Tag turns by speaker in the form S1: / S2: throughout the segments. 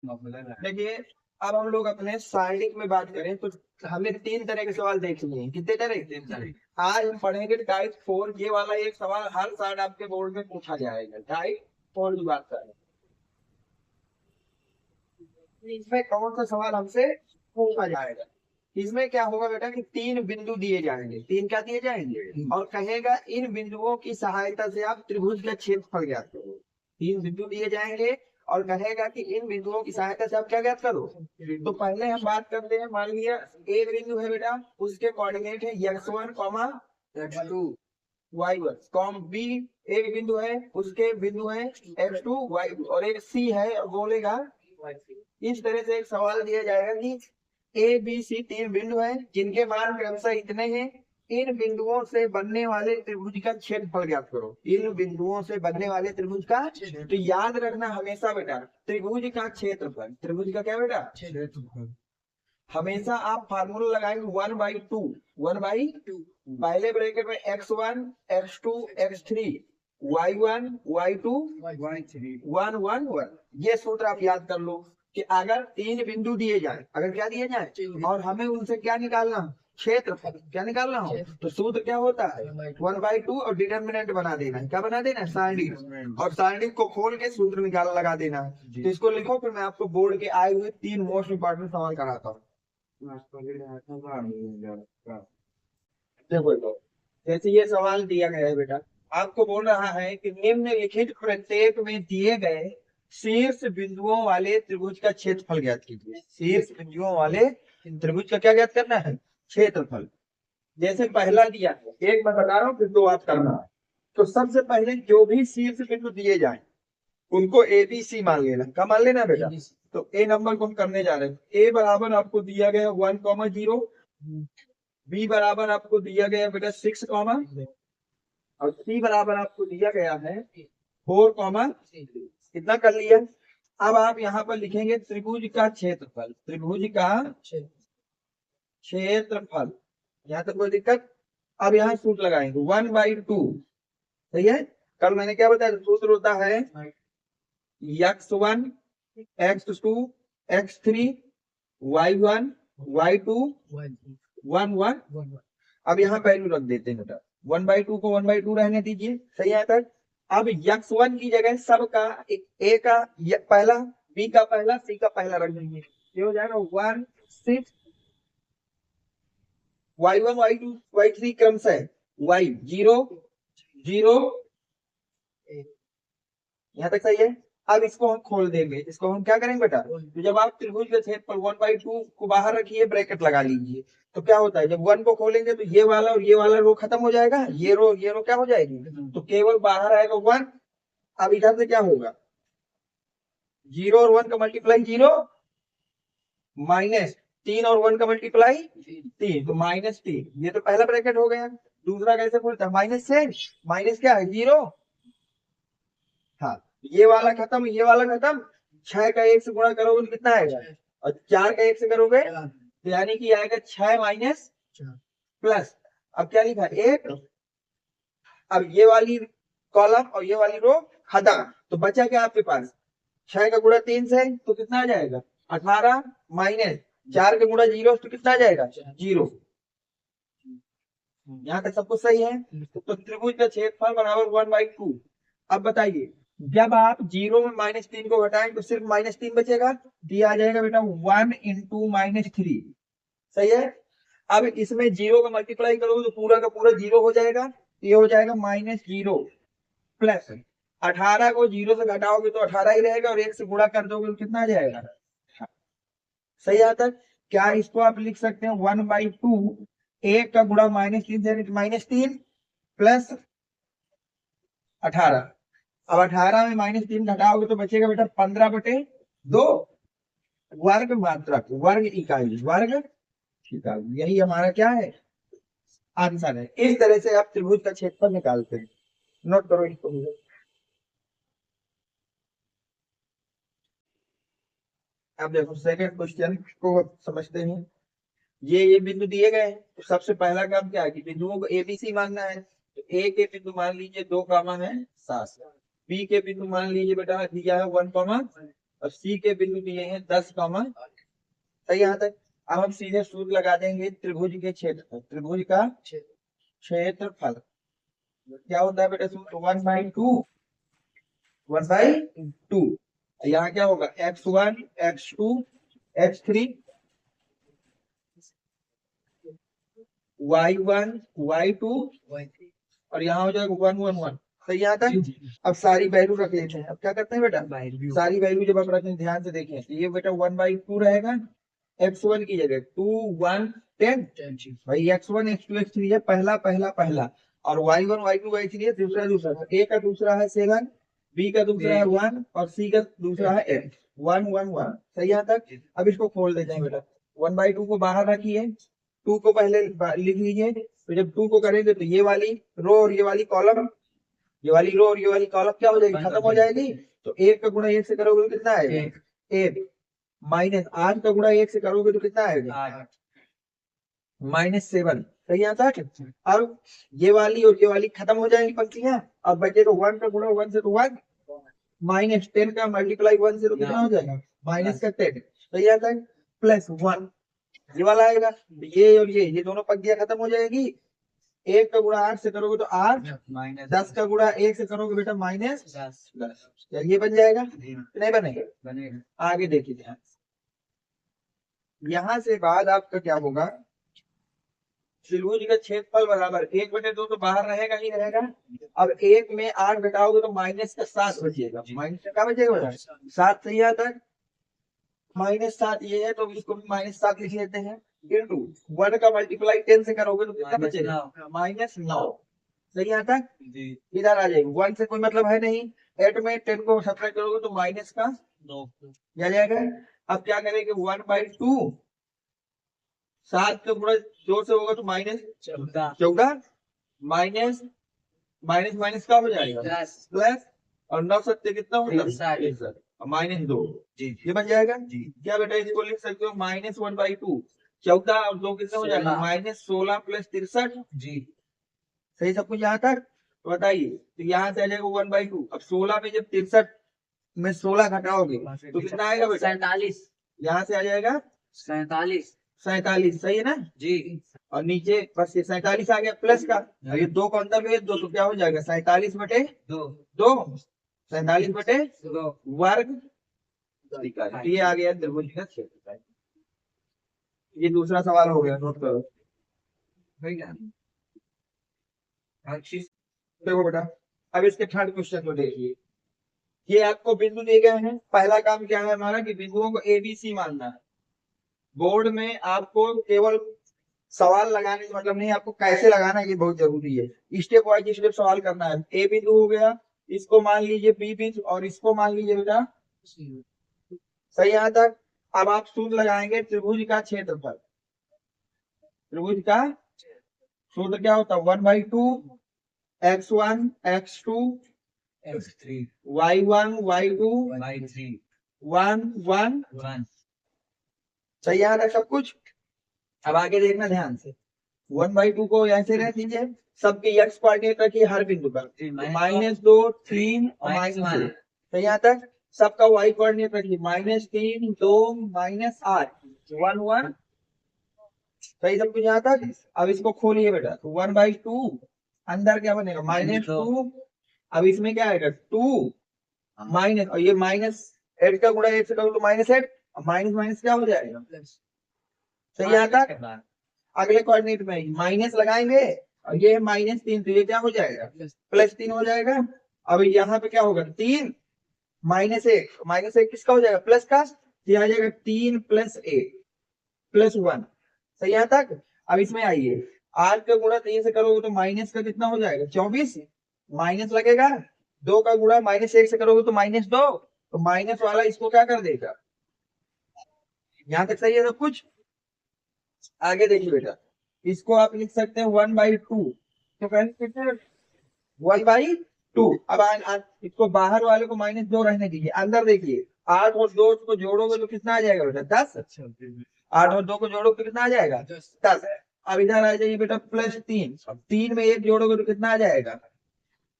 S1: देखिए, अब हम लोग अपने साइडिक में बात करें तो हमने 3 तरह के सवाल देख लिए हैं। कितने तरह? 3 तरह। आज हम पढ़ेंगे टाइप 4। ये वाला एक सवाल हर साल आपके बोर्ड में पूछा जाएगा। टाइप 4 की बात करें, इसमें कौन सा सवाल हमसे पूछा जाएगा? इसमें क्या होगा बेटा कि 3 बिंदु दिए जाएंगे। 3 क्या दिए जाएंगे? और कहेगा इन बिंदुओं की सहायता से आप त्रिभुज का क्षेत्रफल ज्ञात करो। 3 बिंदु दिए जाएंगे और कहेगा कि इन बिंदुओं की सहायता से आप क्या ज्ञात करो। तो पहले हम बात करते हैं। मान लिया एक बिंदु है बेटा, उसके कोऑर्डिनेट है x1 x2 y1 com B. एक बिंदु है, उसके बिंदु है x2 y2 और एक सी है और बोलेगा। इस तरह से एक सवाल दिया जाएगा कि ए बी सी 3 बिंदु हैं जिनके मान क्रमशः इतने हैं। इन बिंदुओं से बनने वाले त्रिभुज का क्षेत्रफल ज्ञात करो। इन बिंदुओं से बनने वाले त्रिभुज का, तो याद रखना हमेशा बेटा त्रिभुज का क्षेत्रफल। त्रिभुज का क्या बेटा? क्षेत्रफल। हमेशा आप फार्मूला लगाएंगे 1/2। 1/2 पहले ब्रैकेट में x1 x2 x3 y1 y2 y3 1 1 1। ये सूत्र आप याद कर लो कि अगर 3 बिंदु दिए जाए, अगर क्या दिए जाए और हमें उनसे क्या निकालना, क्षेत्रफल क्या निकालना हो, तो सूत्र क्या होता है 1/2 और डिटर्मिनेंट बना देना है। क्या बना देना है? साइंडिक। और साइंडिक को खोल के सूत्र निकाल लगा देना है। तो इसको लिखो, फिर मैं आपको बोर्ड के आए हुए 3 मोस्ट इंपॉर्टेंट सवाल कराता हूँ। देखो तो जैसे ये सवाल दिया गया है बेटा, आपको बोल रहा है कि निम्नलिखित प्रत्येक में दिए गए शीर्ष बिंदुओं वाले त्रिभुज का क्षेत्रफल ज्ञात कीजिए। शीर्ष बिंदुओं वाले त्रिभुज का क्या ज्ञात करना है? क्षेत्रफल। जैसे पहला दिया है, एक मैं बता रहा हूँ फिर 2 आप करना। तो सबसे पहले जो भी शीर्ष बिंदु दिए जाए उनको ए बी सी मान लेना। क्या मान लेना बेटा? तो ए नंबर को हम करने जा रहे हैं। ए बराबर आपको दिया गया 1,0, बी बराबर आपको दिया गया बेटा 6, और सी बराबर आपको दिया गया है 4, कितना कर लिया। अब आप यहाँ पर लिखेंगे त्रिभुज का क्षेत्रफल। त्रिभुज का क्षेत्रफल, यहाँ तक कोई दिक्कत? अब यहाँ सूत्र लगाएंगे 1/2। सही है। कल मैंने क्या बताया? सूत्र होता है x1 x2 x3 y1 y2 1 1। अब यहाँ वैल्यू रख देते हैं बेटा। 1/2 को 1/2 रहने दीजिए। सही है तक। अब x1 की जगह सबका ए का पहला, बी का पहला, सी का पहला रख देंगे। ये हो जाएगा 1 6 y1 y2 y3 क्रमशः y 0 0। यहाँ तक सही है। अब इसको हम खोल देंगे। इसको हम क्या करेंगे बेटा? तो जब आप त्रिभुज के क्षेत्रफल 1/2 को बाहर रखिए, ब्रैकेट लगा लीजिए, तो क्या होता है जब 1 को खोलेंगे तो ये वाला और ये वाला रो खत्म हो जाएगा। ये रो क्या हो जाएगी? तो केवल बाहर आएगा 1। अब इधर से क्या होगा? 0 और 1 का मल्टीप्लाई 0, -3 और 1 का मल्टीप्लाई 3, तो -3। ये तो पहला ब्रैकेट हो गया। दूसरा कैसे खोलता है? माइनस से। माइनस क्या है? 0। हाँ, ये वाला खत्म, ये वाला खत्म। 6 का 1 से गुणा करोगे तो कितना आएगा? और 4 का 1 से करोगे तो यानी कि आएगा 6 माइनस प्लस। अब क्या लिखा? 1। अब ये वाली कॉलम और ये वाली रो खत्म। तो बचा क्या आपके पास? 6 का गुणा 3 से तो कितना आ जाएगा? 18 माइनस 4 का गुणा 0 तो कितना आ जाएगा? 0। यहाँ तक सब कुछ सही है। तो त्रिभुज का क्षेत्रफल बराबर 1/2। अब बताइए, जब आप 0 में -3 को घटाएं तो सिर्फ -3 बचेगा। दिया आ जाएगा बेटा 1 × -3। सही है। अब इसमें 0 का मल्टीप्लाई करोगे तो पूरा का पूरा 0 हो जाएगा। ये हो जाएगा -0 प्लस 18 को 0 से घटाओगे तो 18 ही रहेगा और 1 से गुणा कर दोगे तो कितना आ जाएगा? सही आता। क्या इसको आप लिख सकते हैं 1/2, 1 का गुणा -3 से -3 प्लस 18। अब 18 में -3 घटाओगे तो बचेगा बेटा 15/2 वर्ग मात्रक, वर्ग इकाई, वर्ग इकाई। यही हमारा क्या है? आंसर है। इस तरह से आप त्रिभुज का क्षेत्रफल निकालते हैं। नोट करो इसको। अब देखो सेकंड क्वेश्चन को समझते हैं। ये बिंदु दिए गए हैं तो सबसे पहला काम क्या है कि बिंदुओं को एबीसी मानना है। तो ए के बिंदु मान लीजिए 2, है 7। बी के बिंदु मान लीजिए बेटा दिया है 1, और सी के बिंदु दिए हैं 10, सही। यहाँ तक अब हम सीधे सूत्र लगा देंगे त्रिभुज के क्षेत्रफल, त्रिभुज का क्षेत्रफल क्या होता है बेटा सूत्र 1/2, 1/2। यहाँ क्या होगा x1 x2 x3 y1 y2 और यहाँ हो जाएगा 1 1 1, सही। यहाँ तक अब सारी वैल्यू रख लेते हैं। अब क्या करते हैं बेटा, सारी वैल्यू जब आप रखें ध्यान से देखें, तो ये बेटा 1/2 रहेगा, x1 की जगह 2 1 10 भाई, x1 x2 x3 है पहला पहला पहला, और y1 y2 y3 है दूसरा दूसरा, a का दूसरा है 7, b का दूसरा है 1 और c का दूसरा है 8, 1 1 1, सही। यहाँ तक अब इसको खोल देते हैं बेटा, 1/2 को बाहर रखिए, 2 को पहले लिख लीजिए, तो जब 2 को करेंगे तो ये वाली रो और ये वाली कॉलम, ये वाली रो और ये वाली कॉलम क्या हो जाएगी, खत्म हो जाएगी। तो 1 का गुणा 1 से करोगे तो कितना आएगा 1, माइनस 8 का गुणा 1 से करोगे तो कितना आएगा -7, सही। यहाँ तक अब ये वाली और ये वाली खत्म हो जाएंगी पंक्तियां, अब बचेगा 1 का गुणा 1 से तो 1, -10 का मल्टीप्लाई 1 से तो कितना हो जाएगा -10, सही। यहाँ तक +1 ये वाला आएगा, ये और ये दोनों पंक्तियां खत्म हो जाएगी। 1 का गुणा 8 से करोगे तो 8, 10 का गुणा 1 से करोगे बेटा -10, ये बन जाएगा, नहीं बनेगा। आगे देखिए ध्यान, यहाँ से बाद आपका क्या होगा, त्रिभुज का क्षेत्रफल बराबर 1/2 तो बाहर रहेगा ही रहेगा। अब 1 में 8 घटाओगे तो -7 बचेगा, माइनस का क्या बचेगा 7, सही। यहाँ तक -7 ये है तो इसको भी -7 लिख लेते हैं, इंटू 1 का मल्टीप्लाई 10 से करोगे तो कितना बचेगा -9, सही। यहाँ तक इधर आ जाएगी, 1 से कोई मतलब है नहीं, 8 में 10 को सब्ट्रैक्ट करोगे तो माइनस का 9 आ जाएगा। अब क्या करेंगे 1/2, 7 का गुणा 2 से होगा तो -14, माइनस माइनस माइनस क्या हो जाएगा प्लस, और 9 सत्य कितना होगा -2, ये बन जाएगा। क्या बेटा इसको लिख सकते हो -1/2, 14 और 2 कितना हो जाएगा -16 + 63, सही सब कुछ। यहाँ तक तो बताइए, तो यहाँ से आ जाएगा 1/2। अब 16 में जब 63 में 16 घटाओगे तो कितना आएगा बेटा 47, यहाँ से आ जाएगा 47, सही है ना जी। और नीचे बस ये 47 आ गया प्लस का, और ये 2 को अंदर भेज दो तो क्या हो जाएगा 47/2, 47/2 वर्ग, ये आ गया त्रिभुज का क्षेत्रफल। ये दूसरा सवाल हो गया, नोट करो। देखो बेटा, अब इसके थर्ड क्वेश्चन को देखिए, ये आपको बिंदु दिए गए हैं। पहला काम क्या है हमारा कि बिंदुओं को ABC मानना है। बोर्ड में आपको केवल सवाल लगाने का मतलब नहीं, आपको कैसे लगाना है ये बहुत जरूरी है। स्टेप वाइज स्टेप सवाल करना है। ए बिंदु हो गया, इसको मान लीजिए बी बिंदु और इसको मान लीजिए बेटा, सही। यहाँ तक अब आप सूत्र लगाएंगे त्रिभुज का क्षेत्रफल। त्रिभुज का सूत्र क्या होता है 1/2 x1 x2 x3 y1 y2 y3 1 1 1, सही आ रहा है सब कुछ। अब आगे देखना ध्यान से, 1/2 को ऐसे रख दीजिए, सबके x कोऑर्डिनेट रखिए हर बिंदु पर, -2 3 और -1, तो यहाँ तक सबका y कोऑर्डिनेट रखिए -3 2 -8 1 1, सही सब कुछ यहाँ तक। अब इसको खोलिए बेटा, तो 1/2 अंदर क्या बनेगा -2, अब इसमें क्या आएगा 2 माइनस, और ये -8 का गुणा 1 से करो तो -8, माइनस माइनस क्या हो जाएगा सही। यहाँ तक अगले कोऑर्डिनेट में माइनस लगाएंगे, और ये है -3 तो ये क्या हो जाएगा +3 हो जाएगा। अब यहाँ पे क्या होगा 3 -1 किसका हो जाएगा प्लस का, ये आ जाएगा 3 + 1 +1, सही। यहाँ तक अब इसमें आइए, 8 का गुणा 3 से करोगे तो माइनस का कितना हो जाएगा 24, माइनस लगेगा, 2 का गुणा -1 से करोगे तो -2, तो माइनस वाला इसको क्या कर देगा। यहाँ तक सही है सब कुछ। आगे देखिए बेटा, इसको आप लिख सकते हैं 1/2, तो कैसे 1/2। अब इसको बाहर वाले को -2 रहने दीजिए, अंदर देखिए 8 और 2 को जोड़ोगे तो कितना आ जाएगा बेटा 10, 8 और 2 को जोड़ोगे तो कितना आ जाएगा 10। अब इधर आ जाइए बेटा +3, 3 में 1 जोड़ोगे तो कितना आ जाएगा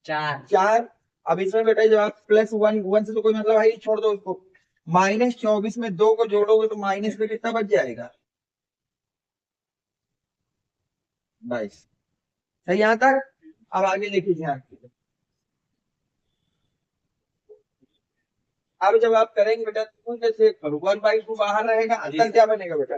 S1: 4। अब इसमें बेटा जब आप +1 1 से तो कोई मतलब है, छोड़ दो उसको, -24 में 2 को जोड़ोगे तो माइनस में कितना बच जाएगा? 22। सही यहाँ तक। अब आगे देखिए ध्यान से। अब जब आप करेंगे बेटा तो जैसे 1/2 बाहर रहेगा, अंतर क्या बनेगा बेटा?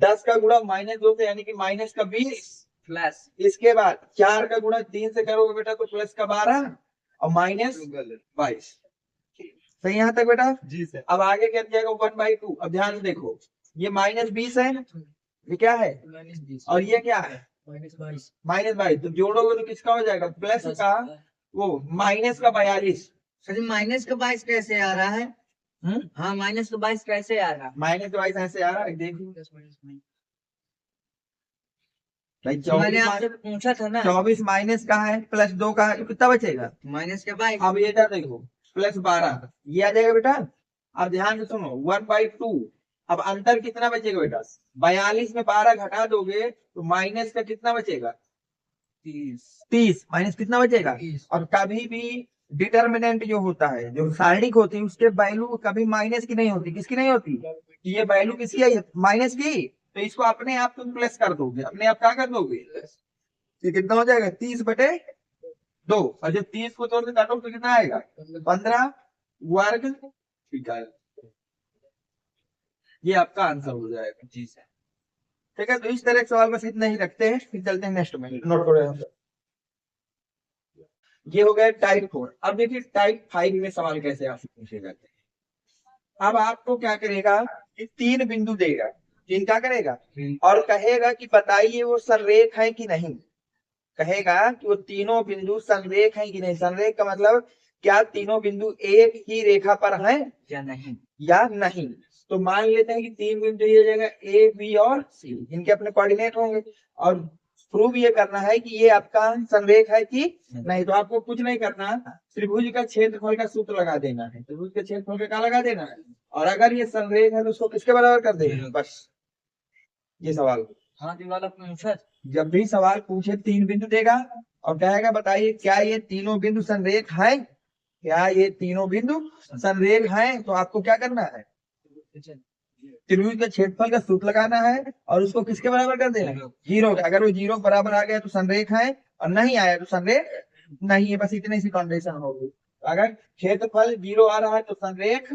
S1: 10 का गुणा -2 से यानी कि माइनस का 20 प्लस, इसके बाद 4 का गुणा 3 से करोगे बेटा तो प्लस का 12 और -22। सही यहाँ तक बेटा? जी सर। अब आगे क्या जाएगा? 1/2। अब ध्यान से देखो, ये -20 है, ये क्या है? और ये क्या है? -22। तो जोड़ोगे तो किसका हो जाएगा? प्लस का, वो माइनस का 42।
S2: सर माइनस का 22 कैसे आ रहा है? हाँ माइनस का 22 कैसे आ रहा है?
S1: -22 ऐसे आ रहा है, देखो भाई।
S2: मैंने आपसे पूछा था ना।
S1: 24 माइनस का है, प्लस 2 का है, तो कितना बचेगा?
S2: माइनस का 22।
S1: अब ये देखो, प्लस 12 ये आ जाएगा बेटा। अब ध्यान से सुनो, 1/2। अब अंतर कितना बचेगा बेटा? 42 में 12 घटा दोगे तो माइनस का कितना बचेगा? 30। माइनस कितना बचेगा? 30। और कभी भी डिटर्मिनेंट जो होता है, जो सारणिक होती है, उसके वैल्यू कभी माइनस की नहीं होती। किसकी नहीं होती? ये वैल्यू किसकी है? माइनस की। तो इसको अपने आप तुम प्लस कर दोगे, अपने आप क्या कर दोगे? ये कितना हो जाएगा? 30/2। और जब 30 को तोड़ के काटो तो कितना आएगा? 15 वर्ग। ठीक है, ये आपका आंसर हो जाएगा। जी सर। ठीक है, तो इस तरह के सवाल बस इतना ही रखते हैं, फिर चलते हैं नेक्स्ट में। नोट करो। ये हो गया टाइप 4। अब देखिए टाइप 5 में सवाल कैसे आपसे पूछे जाते हैं। अब आपको क्या करेगा कि 3 बिंदु देगा। 3 क्या करेगा? और कहेगा कि बताइए वो संरेख है कि नहीं। कहेगा कि वो तीनों बिंदु संरेख है कि नहीं। संरेख का मतलब क्या तीनों बिंदु एक ही रेखा पर हैं
S2: या नहीं,
S1: या नहीं। तो मान लेते हैं कि 3 बिंदु दिया जाएगा, ए बी और सी, इनके अपने कोऑर्डिनेट होंगे। और प्रूव ये करना है कि ये आपका संरेख है कि नहीं। तो आपको कुछ नहीं करना, त्रिभुज का क्षेत्रफल का सूत्र लगा देना है। त्रिभुज के क्षेत्रफल का क्या लगा देना है? और अगर ये संरेख है तो उसको किसके बराबर कर देना, बस। ये सवाल।
S2: हाँ वाला पूछा।
S1: जब भी सवाल पूछे 3 बिंदु देगा और कहेगा बताइए क्या ये तीनों बिंदु संरेख है, क्या ये तीनों बिंदु संरेख हैं। तो आपको क्या करना है? त्रिभुज के क्षेत्रफल का सूत्र लगाना है और उसको किसके बराबर कर देना है? 0। अगर वो 0 बराबर आ गया तो संरेख है, और नहीं आया तो संरेख नहीं है। बस इतनी सी कंडीशन होगी। अगर क्षेत्रफल 0 आ रहा है तो संरेख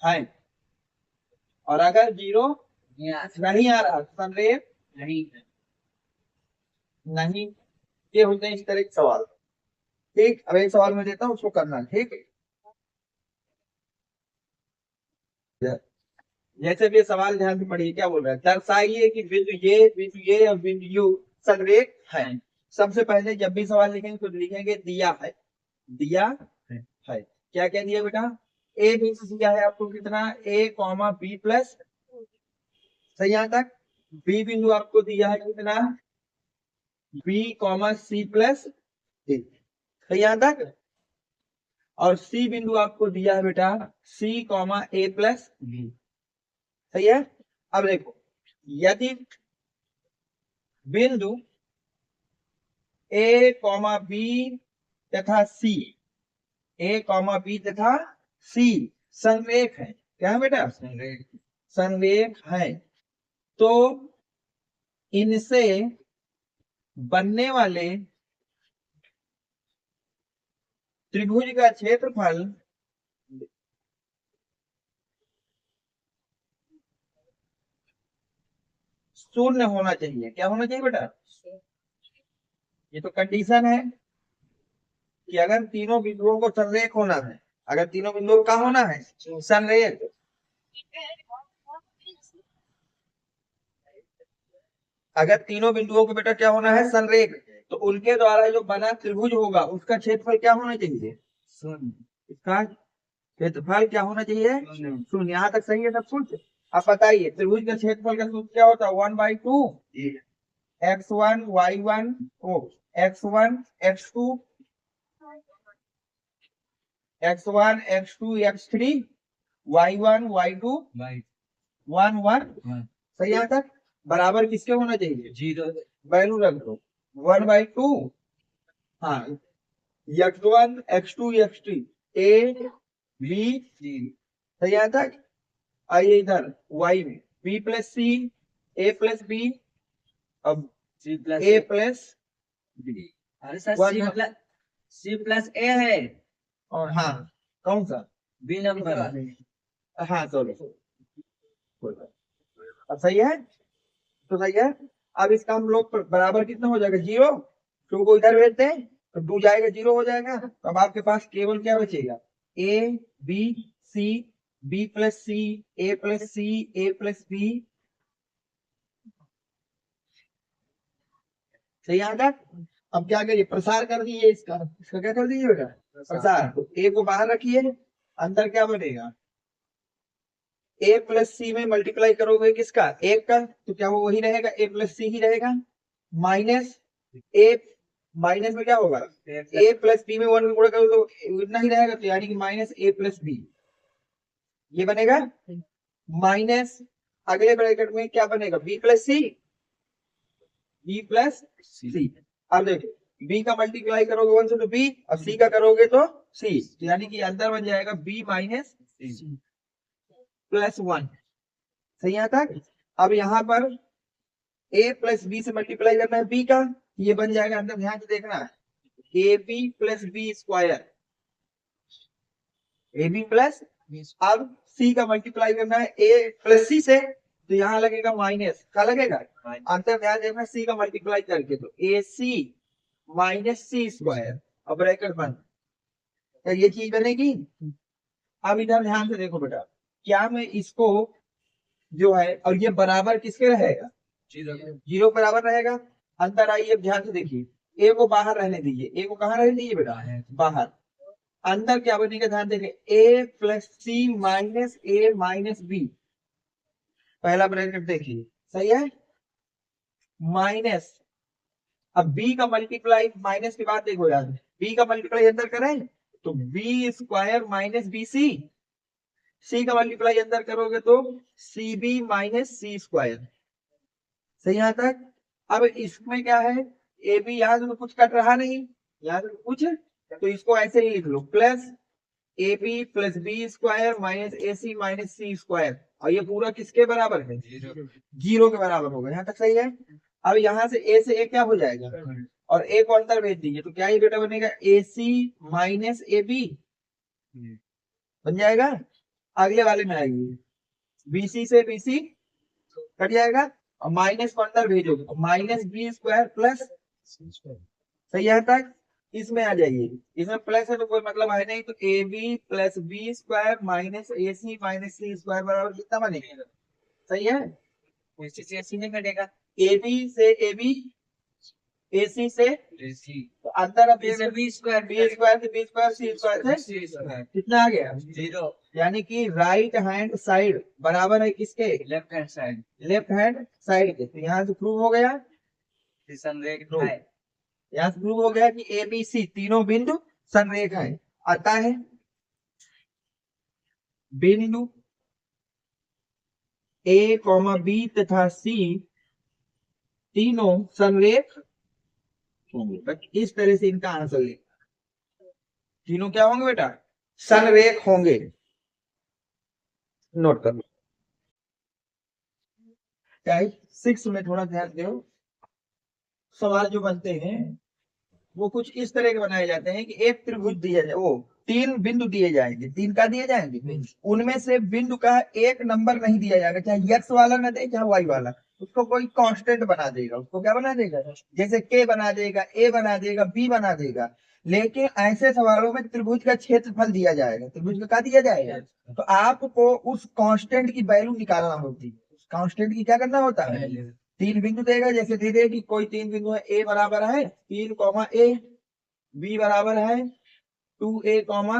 S1: है, और अगर 0 नहीं आ रहा तो संरेख नहीं। ये होते हैं इस तरह के सवाल। ठीक, अब एक सवाल मैं देता हूँ, उसको करना है। ठीक, जैसे भी ये सवाल ध्यान से पढ़िए, क्या बोल रहा है? दर्शाइए कि बिंदु ये और बिंदु यू संरेख है। सबसे पहले जब भी सवाल लिखेंगे तो लिखेंगे दिया है। दिया है। क्या क्या दिया बेटा? ए बिंदु दिया है आपको कितना? A comma B plus. सही यहाँ तक। बी बिंदु आपको दिया है कितना? B comma C plus D. सही यहाँ तक। और सी बिंदु आपको दिया है बेटा सी कॉमा ए प्लस बी। सही है। अब देखो, यदि बिंदु ए कॉमा बी तथा सी, ए कॉमा बी तथा सी संरेख है। क्या है बेटा? संरेख है, तो इनसे बनने वाले त्रिभुज का क्षेत्रफल शून्य होना चाहिए। क्या होना चाहिए बेटा? ये तो कंडीशन है कि अगर तीनों बिंदुओं को संरेख होना है, अगर तीनों बिंदुओं का होना है संरेख, अगर तीनों बिंदुओं को बेटा क्या होना है? संरेख, तो उनके द्वारा जो बना त्रिभुज होगा उसका क्षेत्रफल क्या होना चाहिए? शून्य। इसका क्षेत्रफल क्या होना चाहिए? शून्य। यहाँ तक सही है सब कुछ। अब बताइए त्रिभुज का क्षेत्रफल का सूत्र क्या होता है? 1/2 x1 y1 ओ x1 x2 x1 x2 x3 y1 y2 1 1। सही यहाँ तक। बराबर किसके होना चाहिए? 0। वैल्यू रख दो 1/2। हाँ, x1 x2 x3 A B सही आता है। आइए इधर y में b plus C a plus B, अब
S2: C plus
S1: a plus B.
S2: अरे sir
S1: one
S2: C plus A है,
S1: और हाँ कौन सा
S2: बी नंबर।
S1: हाँ चलो अब सही है, तो सही है। अब इसका हम लोग बराबर कितना हो जाएगा 0, टू को इधर भेजते हैं तो 2 जाएगा 0 हो जाएगा। तो अब आपके पास केवल क्या बचेगा a b c b plus C a plus C a plus B. सही आता। अब क्या करिए प्रसार कर दिए इसका क्या कर दीजिए बेटा प्रसार। तो a को बाहर रखिए, अंदर क्या बनेगा a प्लस सी में मल्टीप्लाई करोगे किसका एक का, तो क्या वो वही रहेगा a प्लस सी ही रहेगा। माइनस a माइनस में क्या होगा a प्लस बी में 1 गुणा करो तो इतना ही रहेगा, तो यानी कि माइनस a प्लस बी ये बनेगा। माइनस अगले ब्रैकेट में क्या बनेगा b प्लस सी b प्लस सी। अब देखो b का मल्टीप्लाई करोगे 1 से तो b और c का करोगे तो c, तो यानी कि अंदर बन जाएगा b माइनस प्लस 1। सही आता है। अब यहाँ पर a प्लस बी से मल्टीप्लाई करना है b का, ये बन जाएगा अंदर ध्यान से देखना A B plus B square A B plus. अब c का मल्टीप्लाई करना है a प्लस सी से, तो यहाँ लगेगा माइनस, क्या लगेगा अंतर ध्यान देना c का मल्टीप्लाई करके, तो ए सी माइनस सी स्क्वायर अब ब्रैकेट बंद, तो ये चीज बनेगी। अब इधर ध्यान से देखो बेटा, क्या मैं इसको जो है और ये बराबर किसके रहेगा 0 बराबर रहेगा। अंदर आइए अब ध्यान से देखिए a को बाहर रहने दीजिए, a को कहाँ रहने दीजिए बेटा बाहर। अंदर क्या बनेगा ध्यान देखिए a plus C minus A minus B, पहला ब्रैकेट देखिए सही है। माइनस अब b का मल्टीप्लाई माइनस के बाद देखो यार b का मल्टीप्लाई अंदर करें तो B square minus B C, C का मल्टीप्लाई अंदर करोगे तो C B minus C square. सही यहाँ तक। अब इसमें क्या है ए बी यहाँ से तो कुछ कट रहा नहीं, यहाँ से कुछ, तो इसको ऐसे ही लिख लो plus A B plus B square minus A C minus C square, और ये पूरा किसके बराबर है 0 के बराबर होगा। यहाँ तक सही है। अब यहाँ से ए से ए क्या हो जाएगा और ए को अंदर भेज दीजिए, तो क्या ही बेटा बनेगा ए सी माइनस ए बी बन जाएगा। अगले वाले में आएगी बीसी से बीसी कट जाएगा और माइनस को अंदर भेजोगे तो माइनस बी स्क्वायर प्लस। सही है तक। इसमें आ जाइए, इसमें प्लस है तो कोई मतलब है नहीं, तो A B plus B square minus A C minus C square बराबर कितना बनेगा। सही है।
S2: सी नहीं कटेगा,
S1: ए बी से ए बी ए सी से तो अंदर अब
S2: बी स्क्वायर
S1: बी स्क्वायर से बी स्क्वायर सी स्क्वायर से कितना आ गया
S2: 0,
S1: यानी कि राइट हैंड साइड बराबर है किसके
S2: left hand side
S1: left hand side के। तो यहाँ से प्रूव हो गया,
S2: संरेख है।
S1: यहाँ से प्रूव हो गया कि ए बी सी तीनों बिंदु संरेखा है। आता है बिंदु ए कॉमा बी तथा सी तीनों संरेख होंगे। इस तरह से इनका आंसर ले, तीनों क्या होंगे बेटा संरेख होंगे। नोट कर लो। 6 में थोड़ा ध्यान दो, सवाल जो बनते हैं वो कुछ इस तरह के बनाए जाते हैं कि एक त्रिभुज दिया जाए, वो 3 बिंदु दिए जाएंगे, 3 का दिए जाएंगे, उनमें से बिंदु का एक नंबर नहीं दिया जाएगा, चाहे x वाला ना दे चाहे y वाला, उसको कोई कांस्टेंट बना देगा। उसको क्या बना देगा जैसे k बना देगा, a बना देगा, b बना देगा। लेकिन ऐसे सवालों में त्रिभुज का क्षेत्रफल दिया जाएगा, त्रिभुज का क्या दिया जाएगा, तो आपको उस कांस्टेंट की वैल्यू निकालना होती है। उस कांस्टेंट की क्या करना होता है 3 बिंदु देगा, जैसे दे दे कि कोई 3 बिंदु है, a बराबर है 3 कॉमा a, b बराबर है 2a कॉमा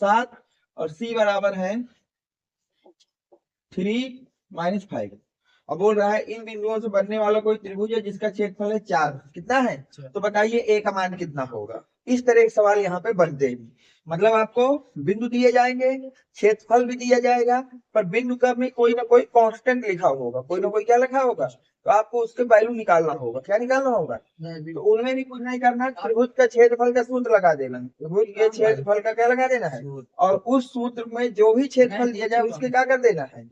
S1: 7 और c बराबर है 3 माइनस 5। अब बोल रहा है इन बिंदुओं से बनने वाला कोई त्रिभुज है जिसका क्षेत्रफल है 4, कितना है, तो बताइए a का मान कितना होगा। इस तरह के सवाल यहाँ पे बनते हैं। मतलब आपको बिंदु दिए जाएंगे, क्षेत्रफल भी दिया जाएगा, पर बिंदु का में कोई ना कोई कांस्टेंट लिखा होगा, कोई ना कोई क्या लिखा होगा, तो आपको उसके वैल्यू निकालना होगा। क्या निकालना होगा? तो उनमें भी कुछ नहीं करना, त्रिभुज का क्षेत्रफल का सूत्र लगा देना, त्रिभुज के क्षेत्रफल का क्या लगा देना है, और उस सूत्र में जो भी क्षेत्रफल दिया जाए उसके क्या कर देना है,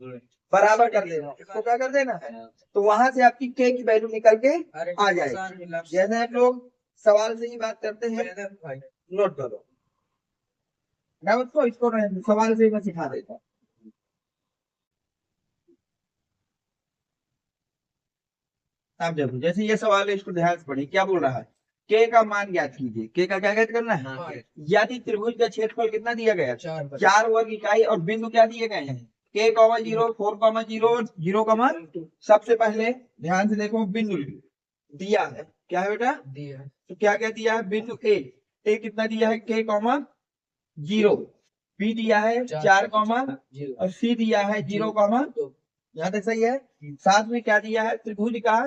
S1: बराबर कर देना, इसको क्या कर देना है। तो वहां से आपकी के की वैल्यू निकल के आ जाएगी। जैसे आप लोग सवाल से ही बात करते हैं, नोट करो मैं उसको, इसको सवाल से ही मैं सिखा देता हूँ। आप देखो, जैसे ये सवाल है, इसको ध्यान से पढ़िए। क्या बोल रहा है, के का मान ज्ञात कीजिए। के का क्या ज्ञात करना है? यदि त्रिभुज का क्षेत्रफल कितना दिया गया, 4 वर्ग इकाई, और बिंदु क्या दिए गए हैं, के 0, 4, 0, 0, सबसे पहले ध्यान से देखो, बिंदु दिया है, क्या है बेटा, तो क्या क्या दिया है, बिंदु ए कितना दिया है, के 0, बी दिया है 4, और सी दिया है 0, यहाँ तक सही है। साथ में क्या दिया है, त्रिभुज का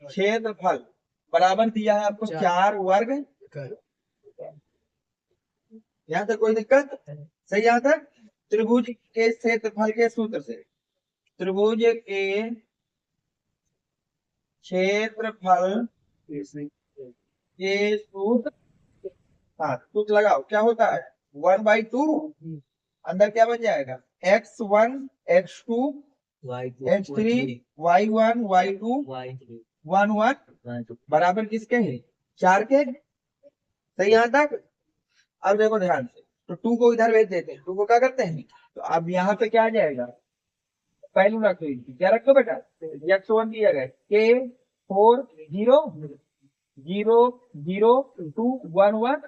S1: क्षेत्रफल बराबर दिया है आपको 4 वर्ग। यहाँ तक कोई दिक्कत? सही। यहाँ तक त्रिभुज के क्षेत्रफल के सूत्र से, त्रिभुज के क्षेत्रफल के सूत्र, हाँ सूत्र लगाओ, क्या होता है, 1/2, अंदर क्या बन जाएगा, x1 x2 x3 y1 y2 1 1 बराबर किसके हैं, 4 के। सही यहाँ तक। अब देखो ध्यान से, तो 2 को इधर भेज देते हैं, 2 को क्या करते हैं, तो अब यहाँ पे क्या आ जाएगा, पहलू रख दो, क्या रखो बेटा, x1 दिया गया, के 4 0 0 0 2 1 1,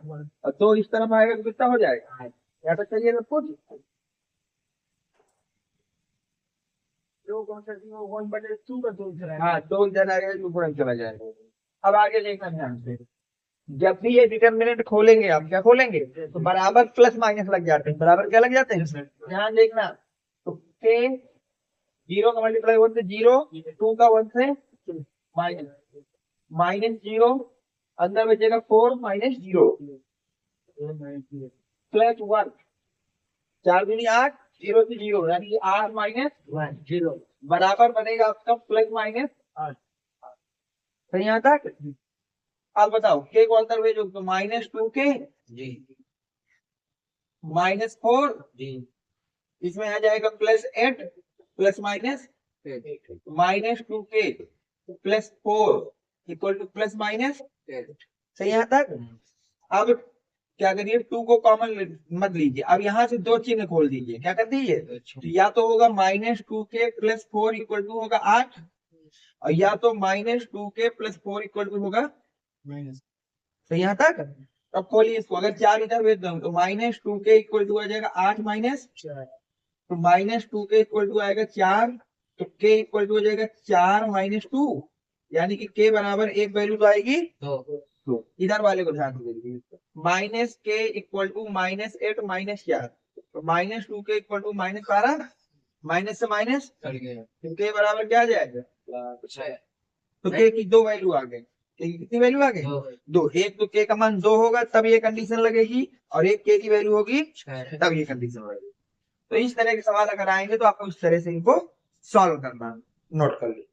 S1: और 2 इस तरफ आएगा तो कितना हो जाएगा, यहाँ तक चलिए सब कुछ। हाँ 2 इधर आएगा, 2 चला जाएगा। अब आगे देखना ध्यान से, जब भी ये डिटर्मिनेंट खोलेंगे आप, क्या खोलेंगे, तो बराबर प्लस माइनस लग जाते हैं, बराबर क्या लग जाते हैं, ध्यान देखना। तो के 0 का मल्टीप्लाई 1 से 0, 2 का 1 से माइनस 0, अंदर बचेगा 4 माइनस 0 प्लस 1, 4 दूनी 8, 0 से 0, यानी कि 8 माइनस 0 बराबर बनेगा आपका प्लस माइनस 8। सही यहाँ तक। अब बताओ के को अंदर भेजो, तो -2 के -4, इसमें आ जाएगा +8 प्लस माइनस -2 के +4 इक्वल टू प्लस माइनस। सही यहाँ तक। अब क्या करिए, 2 को कॉमन मत लीजिए, अब यहाँ से 2 चिन्ह खोल दीजिए, क्या कर दीजिए, तो या तो होगा -2 के +4 इक्वल टू होगा 8, और या तो -2 के +4 इक्वल टू होगा माइनस। तो यहाँ तक। अब खोलिए इसको, अगर 4 इधर भेज दो तो -2 के इक्वल टू आ जाएगा 8 माइनस, तो -2 के इक्वल टू आएगा 4, तो के इक्वल टू हो जाएगा 4 -2, यानी कि के बराबर एक वैल्यू तो आएगी 2। इधर वाले को ध्यान से देखिए, माइनस के इक्वल टू -8 -4, तो -2 के इक्वल टू -12, माइनस से माइनस, तो के बराबर क्या आ जाएगा, तो के की 2 वैल्यू आ गई। कितनी वैल्यू आ गई, 2। एक तो के का मान 2 होगा तब ये कंडीशन लगेगी, और एक के की वैल्यू होगी तब ये कंडीशन लगेगी। तो इस तरह के सवाल अगर आएंगे तो आपको इस तरह से इनको सॉल्व करना, नोट कर लीजिए।